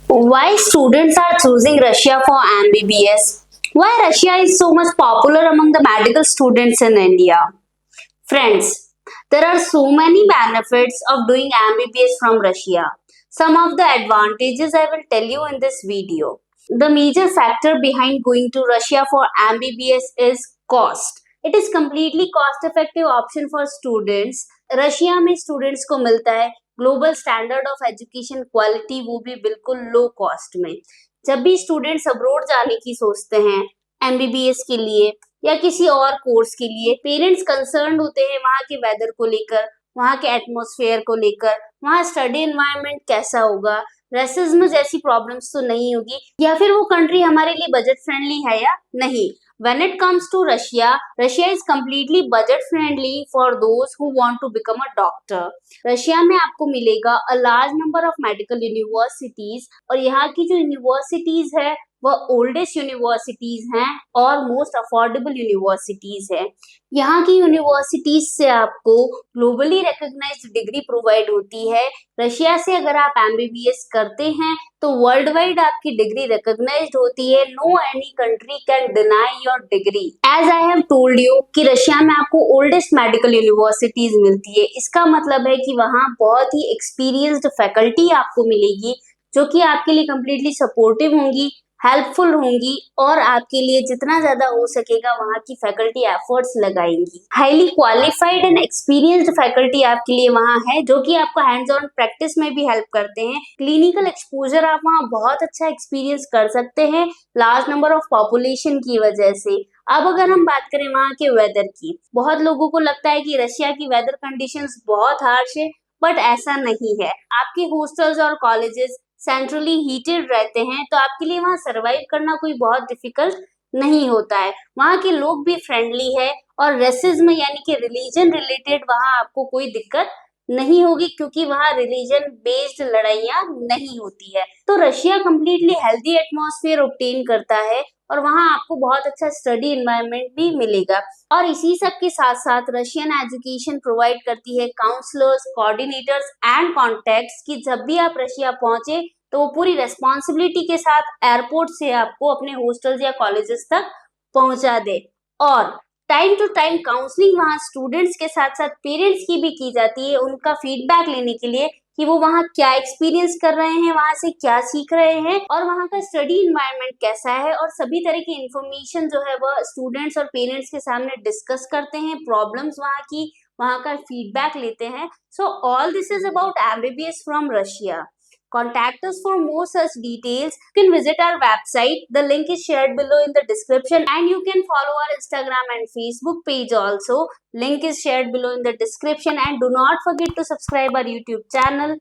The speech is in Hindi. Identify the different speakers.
Speaker 1: Why students are choosing Russia for MBBS? Why Russia is so much popular among the medical students in India? Friends, there are so many benefits of doing MBBS from Russia. Some of the advantages I will tell you in this video. The major factor behind going to Russia for MBBS is cost. It is completely cost effective option for students. Russia में स्टूडेंट्स को मिलता है global standard of education quality, वो भी बिल्कुल लो कॉस्ट में। जब भी स्टूडेंट्स अब्रोड जाने की सोचते हैं एमबीबीएस के लिए या किसी और कोर्स के लिए, पेरेंट्स कंसर्न होते हैं वहाँ के वेदर को लेकर, वहाँ के एटमॉस्फेयर को लेकर, वहाँ स्टडी एनवायरनमेंट कैसा होगा, रेसिज्म जैसी प्रॉब्लम्स तो नहीं होगी, या फिर वो कंट्री हमारे लिए बजट फ्रेंडली है या नहीं। When it comes to Russia, Russia is completely budget friendly for those who want to become a doctor. Russia में आपको मिलेगा a large number of medical universities और यहाँ की जो यूनिवर्सिटीज है वह ओल्डेस्ट यूनिवर्सिटीज हैं और मोस्ट अफोर्डेबल यूनिवर्सिटीज है। यहाँ की यूनिवर्सिटीज से आपको ग्लोबली रिकॉग्नाइज्ड डिग्री प्रोवाइड होती है। रशिया से अगर आप एमबीबीएस करते हैं तो वर्ल्ड वाइड आपकी डिग्री रिकॉग्नाइज्ड होती है। No any country can deny your degree. As I have told you कि रशिया में आपको ओल्डेस्ट मेडिकल यूनिवर्सिटीज मिलती है। इसका मतलब है कि वहाँ बहुत ही एक्सपीरियंस्ड फैकल्टी आपको मिलेगी जो कि आपके लिए कंप्लीटली सपोर्टिव होंगी, हेल्पफुल होंगी और आपके लिए जितना ज्यादा हो सकेगा वहाँ की फैकल्टी एफर्ट्स लगाएंगी। Highly qualified and experienced faculty आपके लिए वहाँ है जो कि आपको हैंड्स ऑन प्रैक्टिस में भी हेल्प करते हैं। क्लिनिकल एक्सपोजर आप वहाँ बहुत अच्छा एक्सपीरियंस कर सकते हैं लार्ज नंबर ऑफ पॉपुलेशन की वजह से। अब अगर हम बात करें वहाँ के वेदर की, बहुत लोगों को लगता है कि रशिया की वेदर कंडीशंस बहुत हार्श है, बट ऐसा नहीं है। आपके हॉस्टल्स और कॉलेजेस सेंट्रली हीटेड रहते हैं तो आपके लिए वहाँ सरवाइव करना कोई बहुत डिफिकल्ट नहीं होता है। वहाँ के लोग भी फ्रेंडली है और रेसिज्म यानी कि रिलीजन रिलेटेड वहाँ आपको कोई दिक्कत नहीं होगी क्योंकि वहाँ रिलीजन बेस्ड लड़ाइयाँ नहीं होती है। तो Russia completely healthy atmosphere obtain करता है और वहाँ आपको बहुत अच्छा स्टडी एनवायरनमेंट भी मिलेगा। और इसी सब के साथ साथ रशियन एजुकेशन प्रोवाइड करती है काउंसलर्स, कोऑर्डिनेटर्स एंड कॉन्टैक्ट्स कि जब भी आप रशिया पहुंचे तो वो पूरी रेस्पॉन्सिबिलिटी के साथ एयरपोर्ट से आपको अपने हॉस्टल्स या कॉलेजेस तक पहुंचा दे। और टाइम टू टाइम काउंसलिंग वहाँ स्टूडेंट्स के साथ साथ पेरेंट्स की भी की जाती है उनका फीडबैक लेने के लिए कि वो वहाँ क्या एक्सपीरियंस कर रहे हैं, वहाँ से क्या सीख रहे हैं और वहाँ का स्टडी एनवायरनमेंट कैसा है, और सभी तरह की इंफॉर्मेशन जो है वह स्टूडेंट्स और पेरेंट्स के सामने डिस्कस करते हैं। प्रॉब्लम्स वहाँ की, वहाँ का फीडबैक लेते हैं। So all this is about MBBS from Russia. Contact us for more such details. You can visit our website. The link is shared below in the description, and you can follow our Instagram and Facebook page also. Link is shared below in the description, and do not forget to subscribe our YouTube channel.